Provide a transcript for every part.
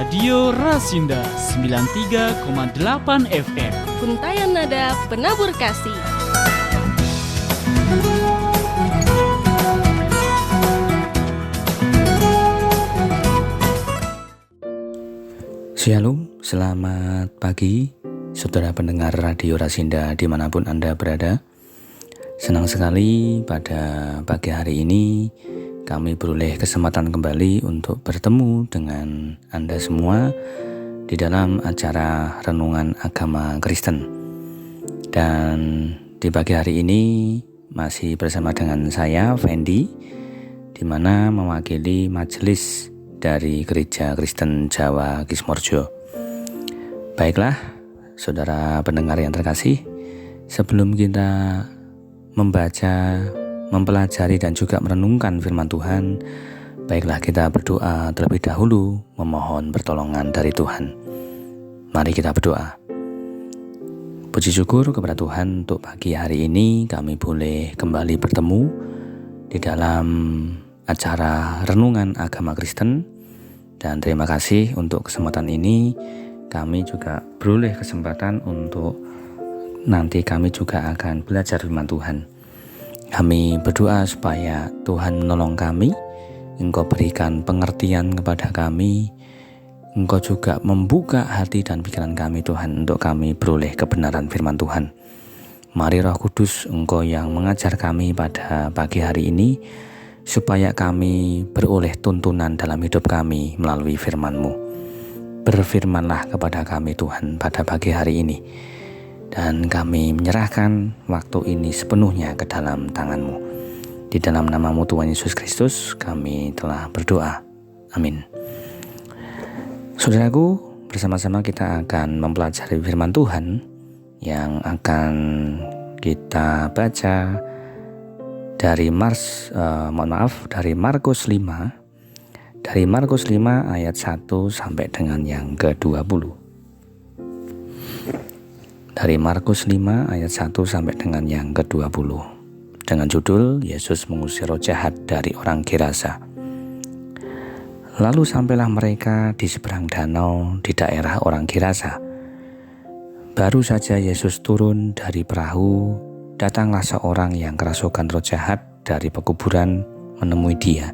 Radio Rasinda 93,8 FM. Untayan nada penabur kasih. Shalom, selamat pagi saudara pendengar Radio Rasinda dimanapun Anda berada. Senang sekali pada pagi hari ini kami beroleh kesempatan kembali untuk bertemu dengan Anda semua di dalam acara Renungan Agama Kristen. Dan di pagi hari ini masih bersama dengan saya, Fendi, di mana mewakili majelis dari Gereja Kristen Jawa Kismorjo. Baiklah, saudara pendengar yang terkasih, sebelum kita membaca, mempelajari dan juga merenungkan firman Tuhan, baiklah kita berdoa terlebih dahulu memohon pertolongan dari Tuhan. Mari kita berdoa. Puji syukur kepada Tuhan untuk pagi hari ini kami boleh kembali bertemu di dalam acara Renungan Agama Kristen. Dan terima kasih untuk kesempatan ini. Kami juga beroleh kesempatan untuk nanti kami juga akan belajar firman Tuhan. Kami berdoa supaya Tuhan menolong kami, Engkau berikan pengertian kepada kami, Engkau juga membuka hati dan pikiran kami Tuhan untuk kami beroleh kebenaran firman Tuhan. Mari Roh Kudus, Engkau yang mengajar kami pada pagi hari ini, supaya kami beroleh tuntunan dalam hidup kami melalui firman-Mu. Berfirmanlah kepada kami Tuhan pada pagi hari ini, dan kami menyerahkan waktu ini sepenuhnya ke dalam tangan-Mu. Di dalam nama-Mu Tuhan Yesus Kristus kami telah berdoa. Amin. Saudaraku, bersama-sama kita akan mempelajari firman Tuhan yang akan kita baca dari Markus 5 ayat 1 sampai dengan yang ke-20. Dari Markus 5 ayat 1 sampai dengan yang ke-20, dengan judul Yesus mengusir roh jahat dari orang Gerasa. Lalu sampailah mereka di seberang danau di daerah orang Gerasa. Baru saja Yesus turun dari perahu, datanglah seorang yang kerasukan roh jahat dari pekuburan menemui dia.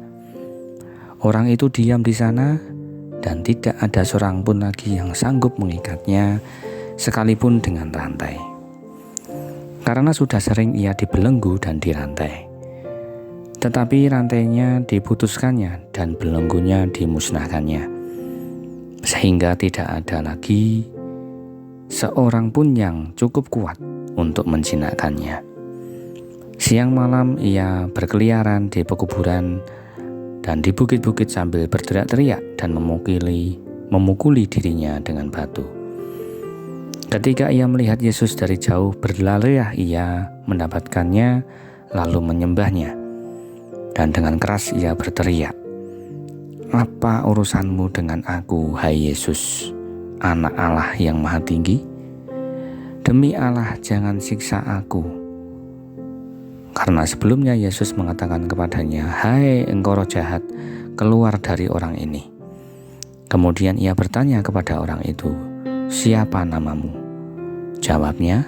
Orang itu diam di sana dan tidak ada seorang pun lagi yang sanggup mengikatnya, sekalipun dengan rantai. Karena sudah sering ia dibelenggu dan dirantai. Tetapi rantainya diputuskannya dan belenggunya dimusnahkannya, sehingga tidak ada lagi seorang pun yang cukup kuat untuk menjinakkannya. Siang malam ia berkeliaran di pekuburan dan di bukit-bukit sambil berteriak-teriak dan memukuli dirinya dengan batu. Ketika ia melihat Yesus dari jauh, berlarilah ia mendapatkannya lalu menyembahnya. Dan dengan keras ia berteriak, "Apa urusanmu dengan aku, hai Yesus, Anak Allah yang Maha Tinggi? Demi Allah jangan siksa aku." Karena sebelumnya Yesus mengatakan kepadanya, "Hai engkau roh jahat, keluar dari orang ini." Kemudian ia bertanya kepada orang itu, "Siapa namamu?" Jawabnya,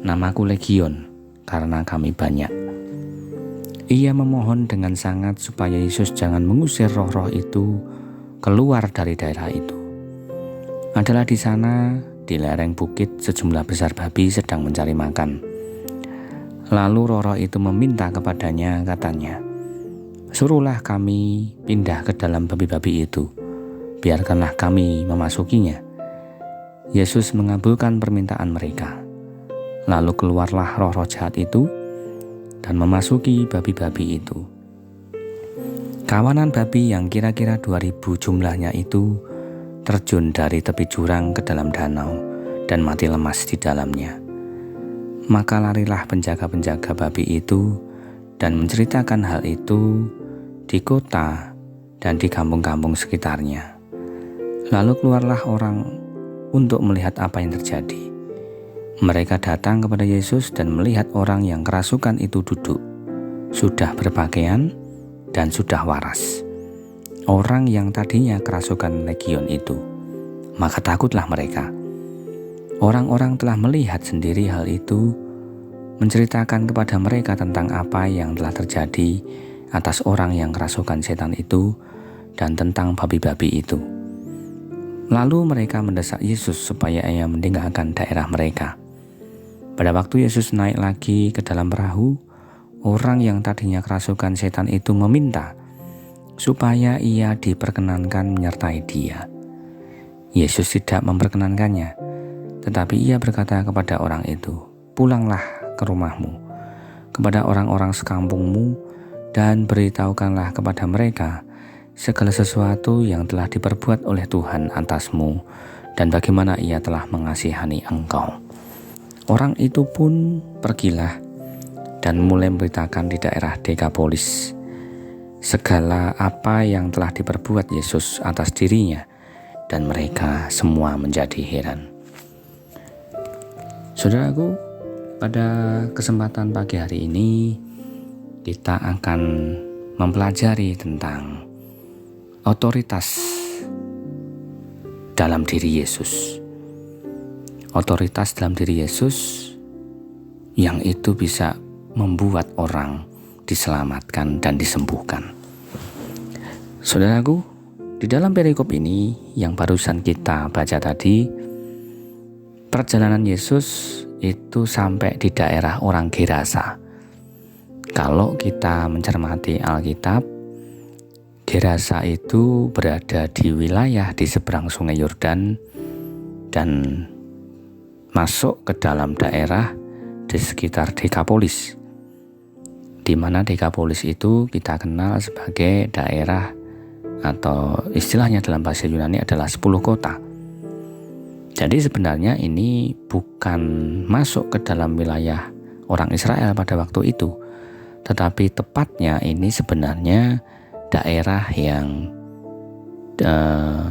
"Namaku Legion, karena kami banyak." Ia memohon dengan sangat supaya Yesus jangan mengusir roh-roh itu keluar dari daerah itu. Adalah di sana, di lereng bukit, sejumlah besar babi sedang mencari makan. Lalu roh-roh itu meminta kepadanya, katanya, "Suruhlah kami pindah ke dalam babi-babi itu, biarkanlah kami memasukinya." Yesus mengabulkan permintaan mereka. Lalu keluarlah roh-roh jahat itu dan memasuki babi-babi itu. Kawanan babi yang kira-kira 2.000 jumlahnya itu terjun dari tepi jurang ke dalam danau dan mati lemas di dalamnya. Maka larilah penjaga-penjaga babi itu dan menceritakan hal itu di kota dan di kampung-kampung sekitarnya. Lalu keluarlah orang untuk melihat apa yang terjadi. Mereka datang kepada Yesus dan melihat orang yang kerasukan itu duduk, sudah berpakaian dan sudah waras. Orang yang tadinya kerasukan legion itu. maka takutlah mereka. Orang-orang telah melihat sendiri hal itu, menceritakan kepada mereka tentang apa yang telah terjadi atas orang yang kerasukan setan itu dan tentang babi-babi itu. Lalu mereka mendesak Yesus supaya ia meninggalkan daerah mereka. Pada waktu Yesus naik lagi ke dalam perahu, orang yang tadinya kerasukan setan itu meminta supaya ia diperkenankan menyertai dia. Yesus tidak memperkenankannya, tetapi ia berkata kepada orang itu, "Pulanglah ke rumahmu, kepada orang-orang sekampungmu, dan beritahukanlah kepada mereka segala sesuatu yang telah diperbuat oleh Tuhan atasmu dan bagaimana ia telah mengasihani engkau." Orang itu pun pergilah dan mulai memberitakan di daerah Dekapolis segala apa yang telah diperbuat Yesus atas dirinya, dan mereka semua menjadi heran. Saudaraku, pada kesempatan pagi hari ini kita akan mempelajari tentang otoritas dalam diri Yesus. Otoritas dalam diri Yesus yang itu bisa membuat orang diselamatkan dan disembuhkan. Saudaraku, di dalam perikop ini yang barusan kita baca tadi, perjalanan Yesus itu sampai di daerah orang Gerasa. Kalau kita mencermati Alkitab, Gerasa itu berada di wilayah di seberang Sungai Yordan dan masuk ke dalam daerah di sekitar Dekapolis, di mana Dekapolis itu kita kenal sebagai daerah atau istilahnya dalam bahasa Yunani adalah 10 kota. Jadi sebenarnya ini bukan masuk ke dalam wilayah orang Israel pada waktu itu, tetapi tepatnya ini sebenarnya daerah yang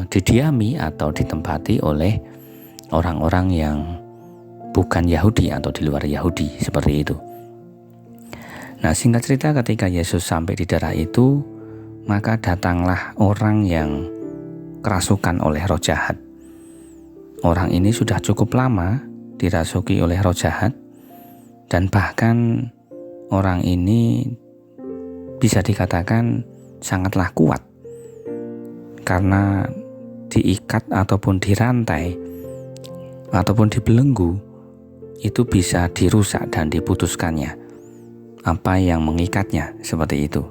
didiami atau ditempati oleh orang-orang yang bukan Yahudi atau di luar Yahudi, seperti itu. Nah, singkat cerita, ketika Yesus sampai di daerah itu, maka datanglah orang yang kerasukan oleh roh jahat. Orang ini sudah cukup lama dirasuki oleh roh jahat, dan bahkan orang ini bisa dikatakan sangatlah kuat karena diikat ataupun dirantai ataupun dibelenggu, itu bisa dirusak dan diputuskannya apa yang mengikatnya, seperti itu.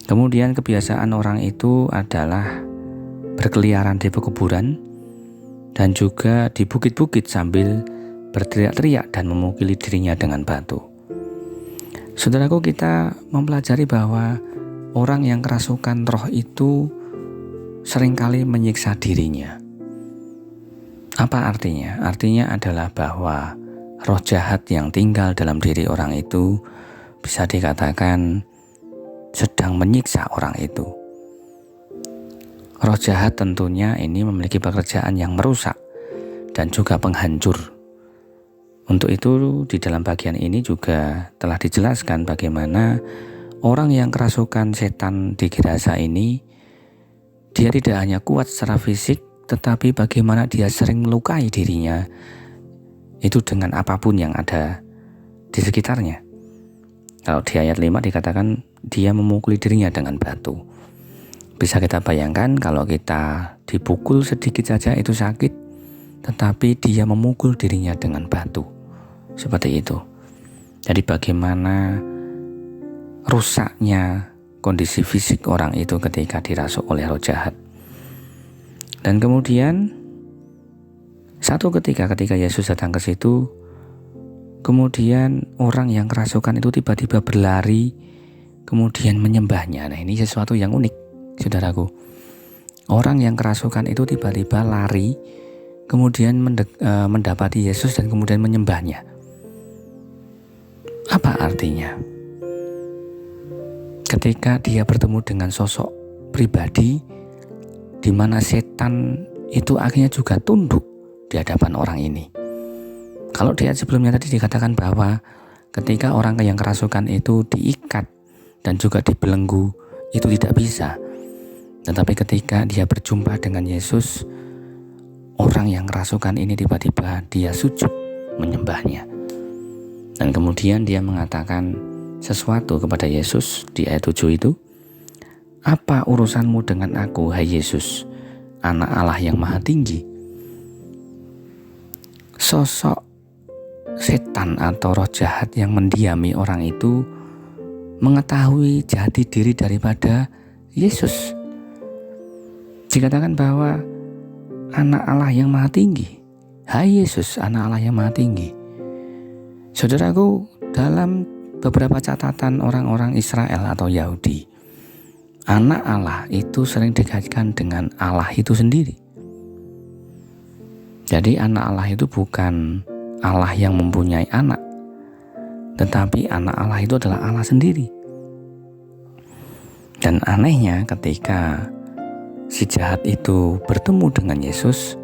Kemudian kebiasaan orang itu adalah berkeliaran di pekuburan dan juga di bukit-bukit sambil berteriak-teriak dan memukuli dirinya dengan batu. Saudaraku, kita mempelajari bahwa orang yang kerasukan roh itu seringkali menyiksa dirinya. Apa artinya? Artinya adalah bahwa roh jahat yang tinggal dalam diri orang itu bisa dikatakan sedang menyiksa orang itu. Roh jahat tentunya ini memiliki pekerjaan yang merusak dan juga penghancur. Untuk itu di dalam bagian ini juga telah dijelaskan bagaimana orang yang kerasukan setan di Gerasa ini, dia tidak hanya kuat secara fisik, tetapi bagaimana dia sering melukai dirinya itu dengan apapun yang ada di sekitarnya. Kalau di ayat 5 dikatakan dia memukuli dirinya dengan batu. Bisa kita bayangkan kalau kita dipukul sedikit saja itu sakit, tetapi dia memukul dirinya dengan batu. Seperti itu. Jadi bagaimana rusaknya kondisi fisik orang itu ketika dirasuk oleh roh jahat. Dan kemudian satu ketika Yesus datang ke situ, kemudian orang yang kerasukan itu tiba-tiba berlari, kemudian menyembahnya. Nah, ini sesuatu yang unik, saudaraku. Orang yang kerasukan itu tiba-tiba lari, kemudian mendapati Yesus dan kemudian menyembahnya. Apa artinya? Ketika dia bertemu dengan sosok pribadi di mana setan itu akhirnya juga tunduk di hadapan orang ini. Kalau di ayat sebelumnya tadi dikatakan bahwa ketika orang yang kerasukan itu diikat dan juga dibelenggu, itu tidak bisa. Tetapi ketika dia berjumpa dengan Yesus, orang yang kerasukan ini tiba-tiba dia sujud menyembahnya. Dan kemudian dia mengatakan sesuatu kepada Yesus di ayat 7 itu, "Apa urusanmu dengan aku, hai Yesus, anak Allah yang maha tinggi?" Sosok setan atau roh jahat yang mendiami orang itu mengetahui jati diri daripada Yesus. Dikatakan bahwa anak Allah yang maha tinggi, hai Yesus, anak Allah yang maha tinggi. Saudaraku, dalam beberapa catatan orang-orang Israel atau Yahudi, anak Allah itu sering dikaitkan dengan Allah itu sendiri. Jadi anak Allah itu bukan Allah yang mempunyai anak, tetapi anak Allah itu adalah Allah sendiri. Dan anehnya ketika si jahat itu bertemu dengan Yesus,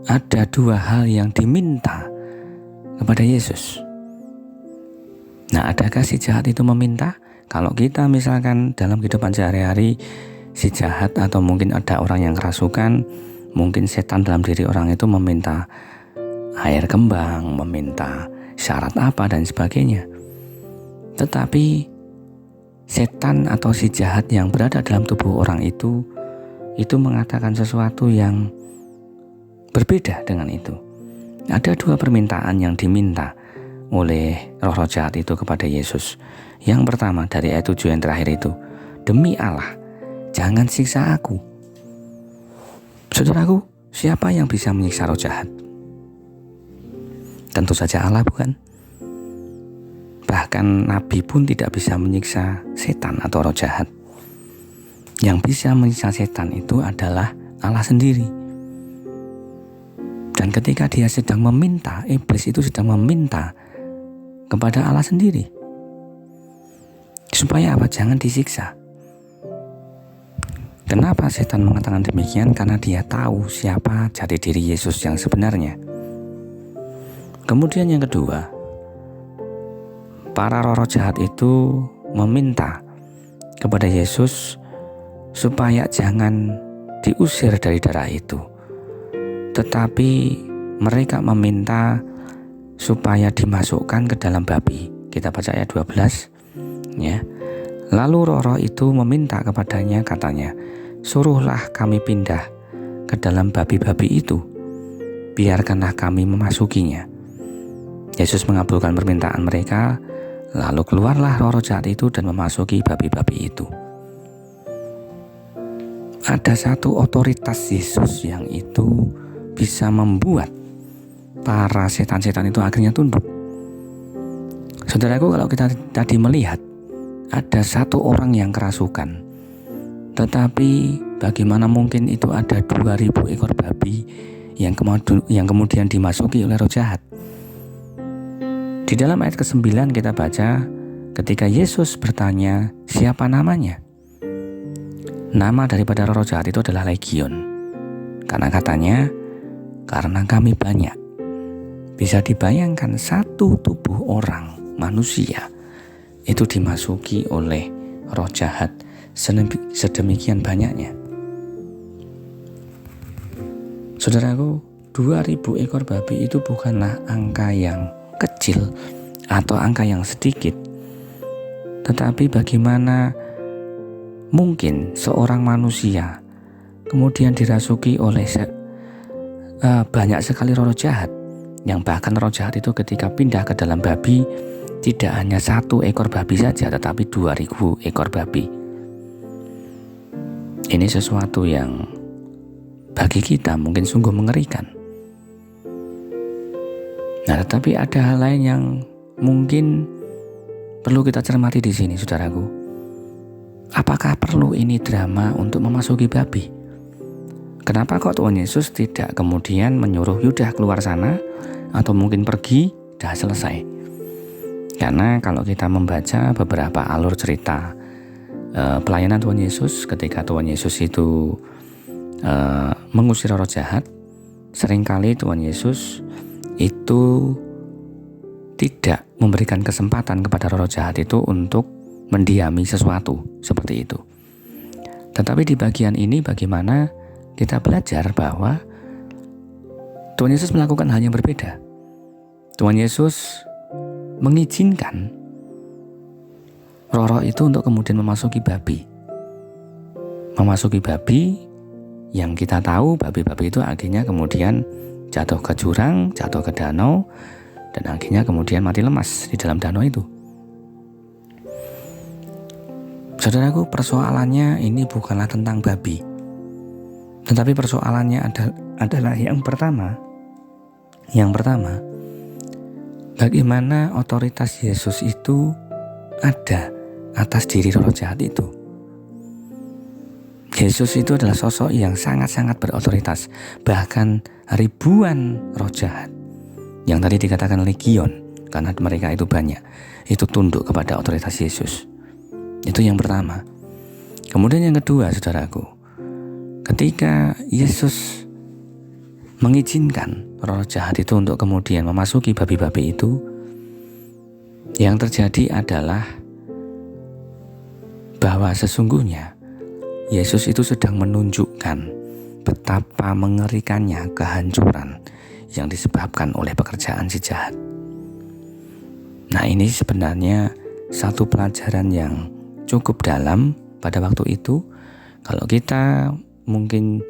ada dua hal yang diminta kepada Yesus. Nah, adakah si jahat itu meminta? Kalau kita misalkan dalam kehidupan sehari-hari, si jahat atau mungkin ada orang yang kerasukan, mungkin setan dalam diri orang itu meminta air kembang, meminta syarat apa dan sebagainya. Tetapi setan atau si jahat yang berada dalam tubuh orang itu mengatakan sesuatu yang berbeda dengan itu. Ada dua permintaan yang diminta oleh roh-roh jahat itu kepada Yesus. Yang pertama dari ayat 7 yang terakhir itu, "Demi Allah, jangan siksa aku." Saudaraku, siapa yang bisa menyiksa roh jahat? Tentu saja Allah, bukan? Bahkan Nabi pun tidak bisa menyiksa setan atau roh jahat. Yang bisa menyiksa setan itu adalah Allah sendiri. Dan ketika dia sedang meminta, iblis itu sedang meminta kepada Allah sendiri. Supaya apa? Jangan disiksa. Kenapa setan mengatakan demikian? Karena dia tahu siapa jati diri Yesus yang sebenarnya. Kemudian yang kedua, para roh jahat itu meminta kepada Yesus supaya jangan diusir dari darah itu. Tetapi mereka meminta supaya dimasukkan ke dalam babi. Kita baca ayat 12 ya. Lalu roh-roh itu meminta kepadanya, katanya, "Suruhlah kami pindah ke dalam babi-babi itu, biarkanlah kami memasukinya." Yesus mengabulkan permintaan mereka, lalu keluarlah roh-roh jahat itu dan memasuki babi-babi itu. Ada satu otoritas Yesus yang itu bisa membuat para setan-setan itu akhirnya tunduk. Saudaraku, kalau kita tadi melihat ada satu orang yang kerasukan, tetapi bagaimana mungkin itu ada 2000 ekor babi yang kemudian dimasuki oleh roh jahat? Di dalam ayat ke-9 kita baca, ketika Yesus bertanya siapa namanya, nama daripada roh jahat itu adalah Legion. Karena katanya, karena kami banyak. Bisa dibayangkan satu tubuh orang manusia itu dimasuki oleh roh jahat sedemikian banyaknya. Saudaraku, 2000 ekor babi itu bukanlah angka yang kecil atau angka yang sedikit. Tetapi bagaimana mungkin seorang manusia kemudian dirasuki oleh banyak sekali roh jahat, yang bahkan roh jahat itu ketika pindah ke dalam babi tidak hanya satu ekor babi saja, tetapi 2000 ekor babi. Ini sesuatu yang bagi kita mungkin sungguh mengerikan. Nah, tetapi ada hal lain yang mungkin perlu kita cermati di sini, saudaraku. Apakah perlu ini drama untuk memasuki babi? Kenapa kok Tuhan Yesus tidak kemudian menyuruh Yudah keluar sana atau mungkin pergi, dah selesai? Karena kalau kita membaca beberapa alur cerita pelayanan Tuhan Yesus, ketika Tuhan Yesus itu mengusir roh jahat, seringkali Tuhan Yesus itu tidak memberikan kesempatan kepada roh jahat itu untuk mendiami sesuatu seperti itu. Tetapi di bagian ini bagaimana kita belajar bahwa Tuhan Yesus melakukan hal yang berbeda. Tuhan Yesus mengizinkan roh-roh itu untuk kemudian memasuki babi. Memasuki babi yang kita tahu babi-babi itu akhirnya kemudian jatuh ke jurang, jatuh ke danau, dan akhirnya kemudian mati lemas di dalam danau itu. Saudaraku, persoalannya ini bukanlah tentang babi, tetapi persoalannya adalah yang pertama, bagaimana otoritas Yesus itu ada atas diri roh jahat itu. Yesus itu adalah sosok yang sangat-sangat berotoritas. Bahkan ribuan roh jahat yang tadi dikatakan legion, karena mereka itu banyak, itu tunduk kepada otoritas Yesus. Itu yang pertama. Kemudian yang kedua, saudaraku, ketika Yesus mengizinkan roh jahat itu untuk kemudian memasuki babi-babi itu, yang terjadi adalah bahwa sesungguhnya Yesus itu sedang menunjukkan betapa mengerikannya kehancuran yang disebabkan oleh pekerjaan si jahat. Nah, ini sebenarnya satu pelajaran yang cukup dalam pada waktu itu. Kalau kita mungkin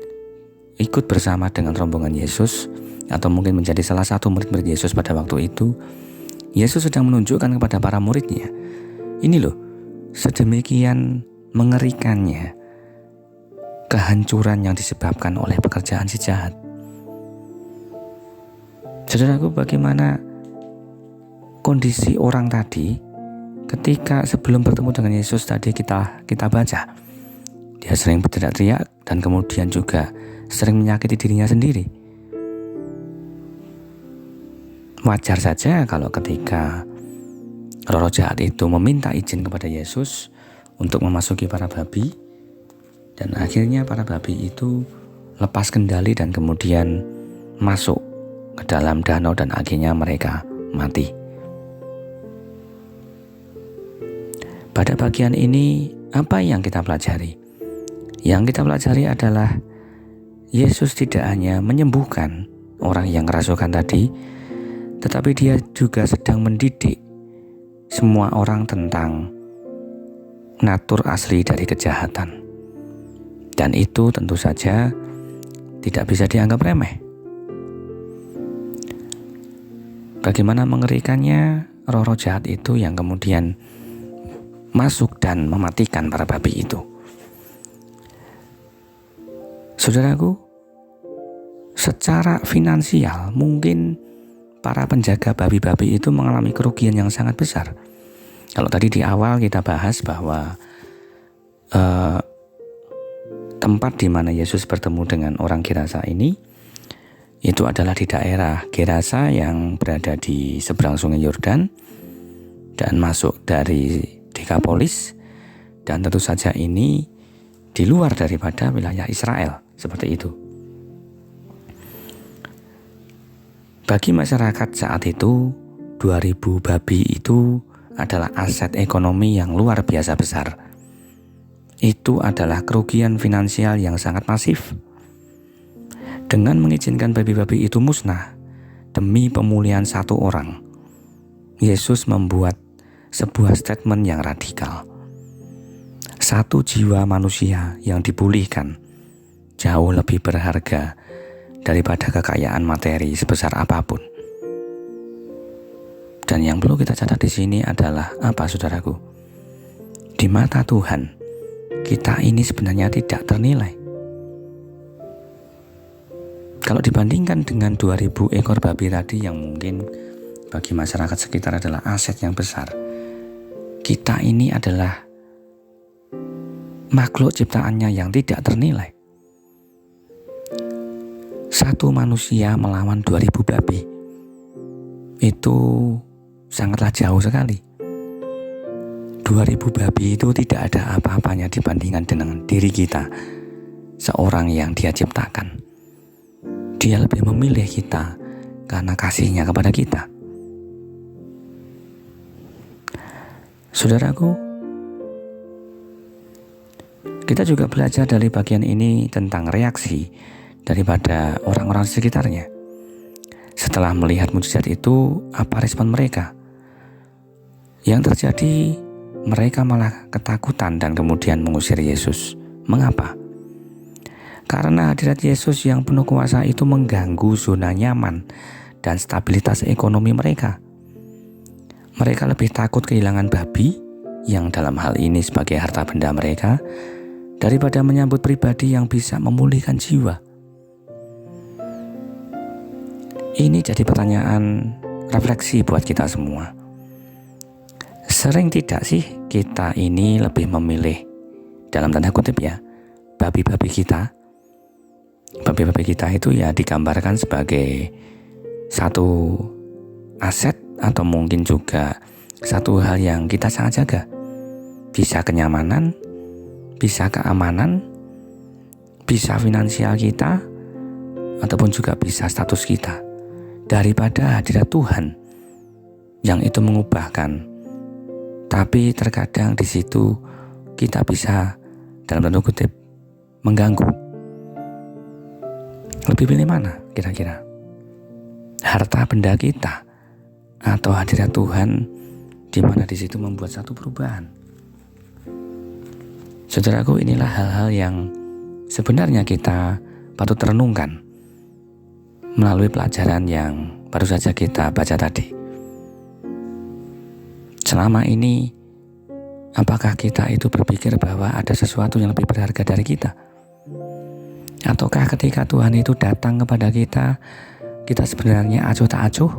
ikut bersama dengan rombongan Yesus, atau mungkin menjadi salah satu murid-murid Yesus pada waktu itu, Yesus sedang menunjukkan kepada para muridnya, ini loh, sedemikian mengerikannya kehancuran yang disebabkan oleh pekerjaan si jahat. Saudaraku, bagaimana kondisi orang tadi ketika sebelum bertemu dengan Yesus tadi kita baca. Dia sering berteriak-teriak dan kemudian juga sering menyakiti dirinya sendiri. Wajar saja kalau ketika roh jahat itu meminta izin kepada Yesus untuk memasuki para babi, dan akhirnya para babi itu lepas kendali dan kemudian masuk ke dalam danau dan akhirnya mereka mati. Pada bagian ini, apa yang kita pelajari? Yang kita pelajari adalah Yesus tidak hanya menyembuhkan orang yang kerasukan tadi, tetapi dia juga sedang mendidik semua orang tentang natur asli dari kejahatan. Dan itu tentu saja tidak bisa dianggap remeh. Bagaimana mengerikannya roh-roh jahat itu yang kemudian masuk dan mematikan para babi itu. Saudaraku, secara finansial mungkin para penjaga babi-babi itu mengalami kerugian yang sangat besar. Kalau tadi di awal kita bahas bahwa tempat di mana Yesus bertemu dengan orang Gerasa ini, itu adalah di daerah Gerasa yang berada di seberang sungai Yordan dan masuk dari Dekapolis, dan tentu saja ini di luar daripada wilayah Israel, seperti itu. Bagi masyarakat saat itu, 2000 babi itu adalah aset ekonomi yang luar biasa besar. Itu adalah kerugian finansial yang sangat masif. Dengan mengizinkan babi-babi itu musnah demi pemulihan satu orang, Yesus membuat sebuah statement yang radikal. Satu jiwa manusia yang dipulihkan jauh lebih berharga daripada kekayaan materi sebesar apapun. Dan yang perlu kita catat di sini adalah apa, saudaraku? Di mata Tuhan, kita ini sebenarnya tidak ternilai. Kalau dibandingkan dengan 2000 ekor babi tadi yang mungkin bagi masyarakat sekitar adalah aset yang besar, kita ini adalah makhluk ciptaannya yang tidak ternilai. Satu manusia melawan 2000 babi, itu sangatlah jauh sekali. 2000 babi itu tidak ada apa-apanya dibandingkan dengan diri kita, seorang yang Dia ciptakan. Dia lebih memilih kita karena kasihnya kepada kita. Saudaraku, kita juga belajar dari bagian ini tentang reaksi daripada orang-orang sekitarnya. Setelah melihat mukjizat itu, apa respon mereka? Yang terjadi, mereka malah ketakutan dan kemudian mengusir Yesus. Mengapa? Karena hadirat Yesus yang penuh kuasa itu mengganggu zona nyaman dan stabilitas ekonomi mereka. Mereka lebih takut kehilangan babi, yang dalam hal ini sebagai harta benda mereka, daripada menyambut pribadi yang bisa memulihkan jiwa. Ini jadi pertanyaan refleksi buat kita semua. Sering tidak sih kita ini lebih memilih, dalam tanda kutip ya, babi-babi kita? Babi-babi kita itu ya digambarkan sebagai satu aset atau mungkin juga satu hal yang kita sangat jaga. Bisa kenyamanan, bisa keamanan, bisa finansial kita, ataupun juga bisa status kita, daripada hadirat Tuhan yang itu mengubahkan. Tapi terkadang di situ kita bisa, dalam tanda kutip, mengganggu. Lebih pilih mana kira-kira? Harta benda kita atau hadirat Tuhan, di mana di situ membuat satu perubahan? Saudaraku, inilah hal-hal yang sebenarnya kita patut renungkan melalui pelajaran yang baru saja kita baca tadi. Selama ini, apakah kita itu berpikir bahwa ada sesuatu yang lebih berharga dari kita? Ataukah ketika Tuhan itu datang kepada kita, kita sebenarnya acuh tak acuh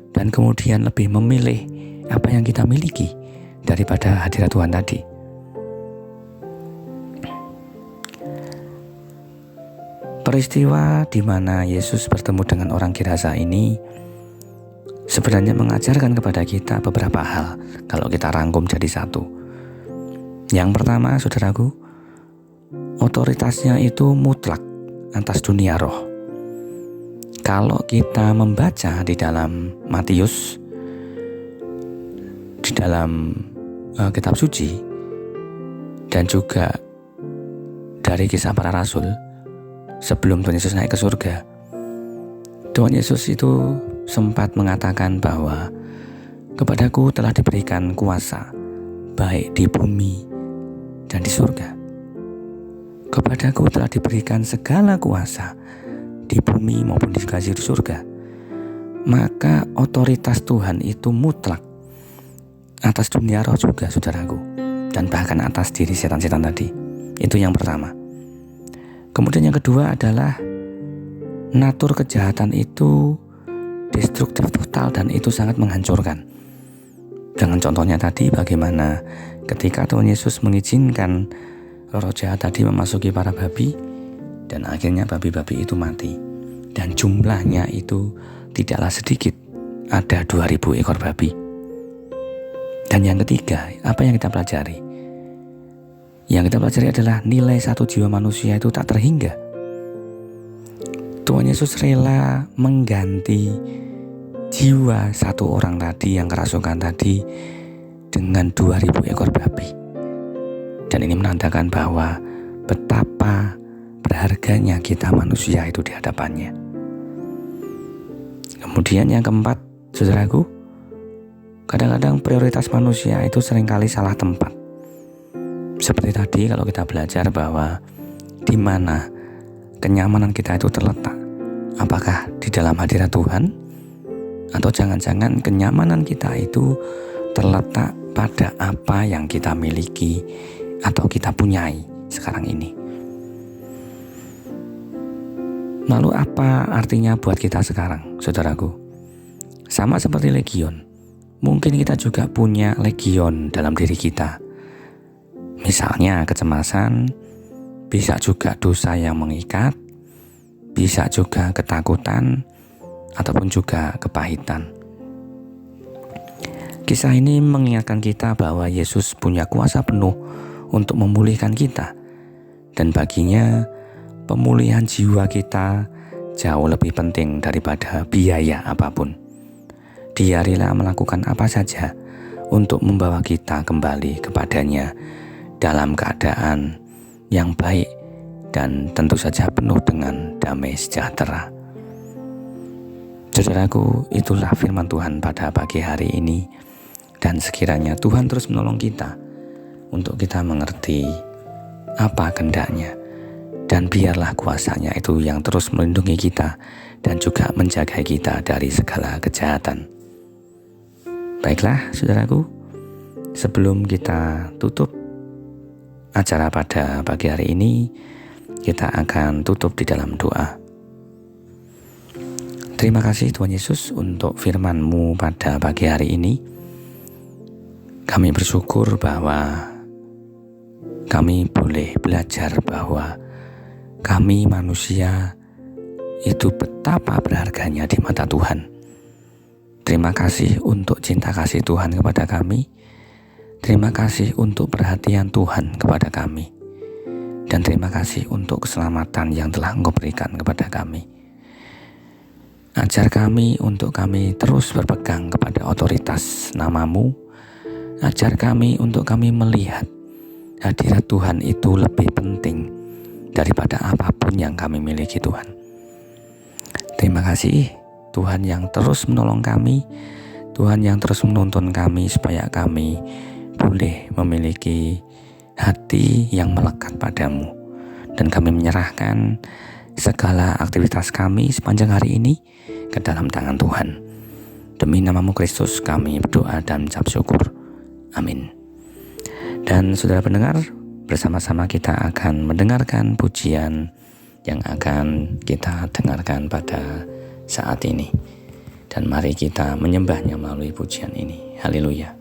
dan kemudian lebih memilih apa yang kita miliki daripada hadirat Tuhan tadi? Peristiwa di mana Yesus bertemu dengan orang Gerasa ini sebenarnya mengajarkan kepada kita beberapa hal kalau kita rangkum jadi satu. Yang pertama, saudaraku, otoritasnya itu mutlak atas dunia roh. Kalau kita membaca di dalam Matius, di dalam kitab suci, dan juga dari kisah para rasul, sebelum Tuhan Yesus naik ke surga, Tuhan Yesus itu sempat mengatakan bahwa kepadaku telah diberikan kuasa baik di bumi dan di surga. Kepadaku telah diberikan segala kuasa di bumi maupun di surga. Maka otoritas Tuhan itu mutlak atas dunia roh juga, saudaraku, dan bahkan atas diri setan-setan tadi. Itu yang pertama. Kemudian yang kedua adalah natur kejahatan itu destruktif total dan itu sangat menghancurkan. Dengan contohnya tadi, bagaimana ketika Tuhan Yesus mengizinkan roh jahat tadi memasuki para babi, dan akhirnya babi-babi itu mati. Dan jumlahnya itu tidaklah sedikit, ada 2000 ekor babi. Dan yang ketiga, apa yang kita pelajari? Yang kita pelajari adalah nilai satu jiwa manusia itu tak terhingga. Tuhan Yesus rela mengganti jiwa satu orang tadi yang kerasukan tadi dengan 2000 ekor babi. Dan ini menandakan bahwa betapa berharganya kita manusia itu di hadapannya. Kemudian yang keempat, saudaraku, kadang-kadang prioritas manusia itu seringkali salah tempat. Seperti tadi kalau kita belajar bahwa di mana kenyamanan kita itu terletak. Apakah di dalam hadirat Tuhan? Atau jangan-jangan kenyamanan kita itu terletak pada apa yang kita miliki atau kita punyai sekarang ini. Lalu apa artinya buat kita sekarang, saudaraku? Sama seperti legion. Mungkin kita juga punya legion dalam diri kita. Misalnya kecemasan, bisa juga dosa yang mengikat, bisa juga ketakutan, ataupun juga kepahitan. Kisah ini mengingatkan kita bahwa Yesus punya kuasa penuh untuk memulihkan kita. Dan baginya, pemulihan jiwa kita jauh lebih penting daripada biaya apapun. Dia rela melakukan apa saja untuk membawa kita kembali kepadanya dalam keadaan yang baik dan tentu saja penuh dengan damai sejahtera. Saudaraku, itulah firman Tuhan pada pagi hari ini, dan sekiranya Tuhan terus menolong kita untuk kita mengerti apa kehendaknya, dan biarlah kuasanya itu yang terus melindungi kita dan juga menjaga kita dari segala kejahatan. Baiklah saudaraku, sebelum kita tutup acara pada pagi hari ini, kita akan tutup di dalam doa. Terima kasih Tuhan Yesus untuk firman-Mu pada pagi hari ini. Kami bersyukur bahwa kami boleh belajar bahwa kami manusia itu betapa berharganya di mata Tuhan. Terima kasih untuk cinta kasih Tuhan kepada kami. Terima kasih untuk perhatian Tuhan kepada kami. Dan terima kasih untuk keselamatan yang telah Engkau berikan kepada kami. Ajar kami untuk kami terus berpegang kepada otoritas nama-Mu. Ajar kami untuk kami melihat hadirat Tuhan itu lebih penting daripada apapun yang kami miliki Tuhan. Terima kasih Tuhan yang terus menolong kami, Tuhan yang terus menuntun kami supaya kami boleh memiliki hati yang melekat padamu. Dan kami menyerahkan segala aktivitas kami sepanjang hari ini ke dalam tangan Tuhan. Demi nama-Mu Kristus kami berdoa dan mengucap syukur. Amin. Dan saudara pendengar, bersama-sama kita akan mendengarkan pujian yang akan kita dengarkan pada saat ini. Dan mari kita menyembahnya melalui pujian ini. Haleluya.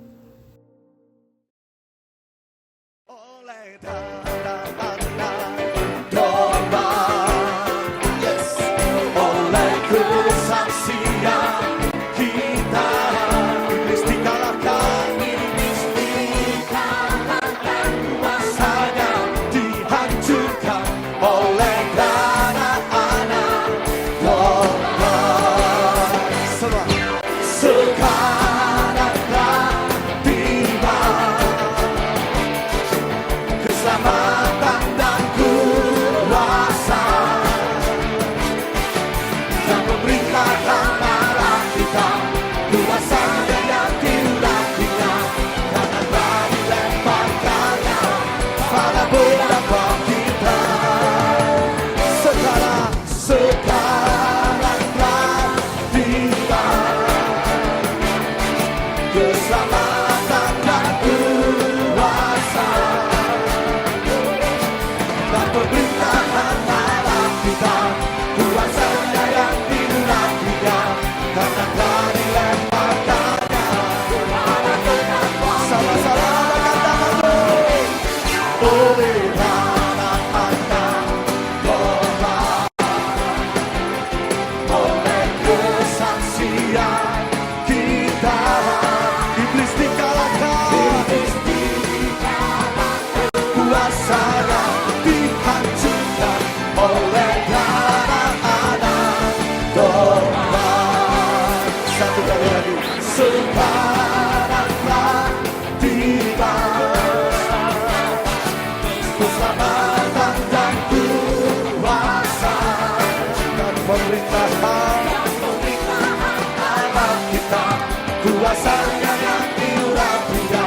Kuasanya yang tiada,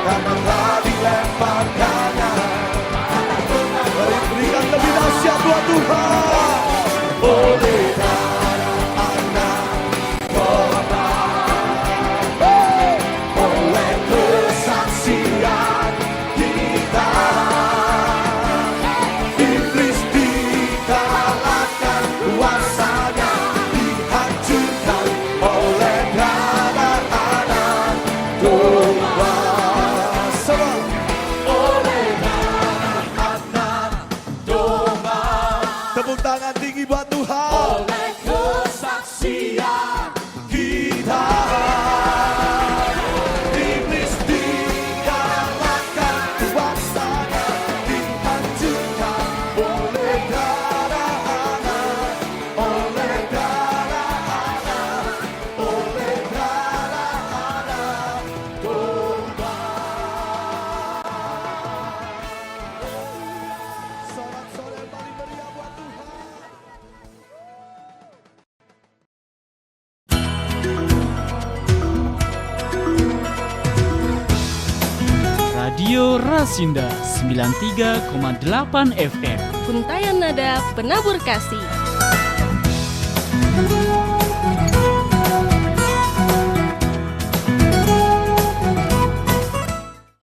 karena telah dilemparkannya. Berikan lebih dahsyat buat Tuhan. Oleh darah anak domba, oleh kesaksian kita, iblis dikalahkan, kuasanya dihancurkan oleh darah anak domba. Oleh darah anak domba. Tepuk tangan tinggi buat Tuhan. Radio Rasinda 93,8 FM. Untayan Nada Penabur Kasih.